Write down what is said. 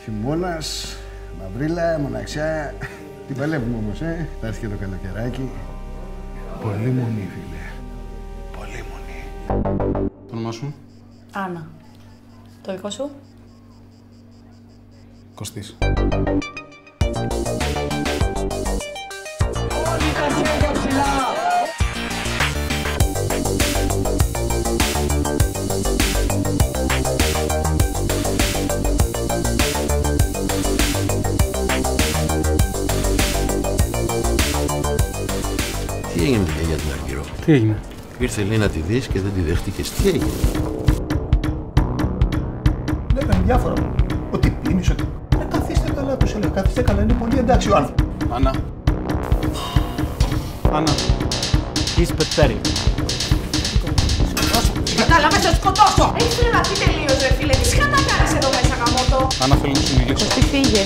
Χειμώνας, μαυρίλα, μοναξιά. Την παλεύουμε όμως, Θα έρθει και το καλοκαιράκι. Πολύ μονή, φίλε. Πολύ μονή. Το όνομά σου? Άννα. Το δικό σου? Κωστής. Όλοι τα χέρια ψηλά! Τι έγινε για την Αργυρό? Τι έγινε? Ήρθε λέει να τη δεις και δεν τη δέχτηκες. Τι έγινε? Λέγανε διάφορα. Ότι πίνεις, ότι... καθίστε καλά, τους έλεγα. Καθίστε καλά, είναι πολύ εντάξει ο άνθρωπος. Άννα. Άννα. He's pathetic. Κατάλαβες, θα σκοτώσω! Έχεις τρελαθεί τελείως, ρε φίλε. Τι σκατά κάνεις εδώ μέσα, γαμώτο? Άννα, θέλω να σου μιλήσω. Τι φύγε.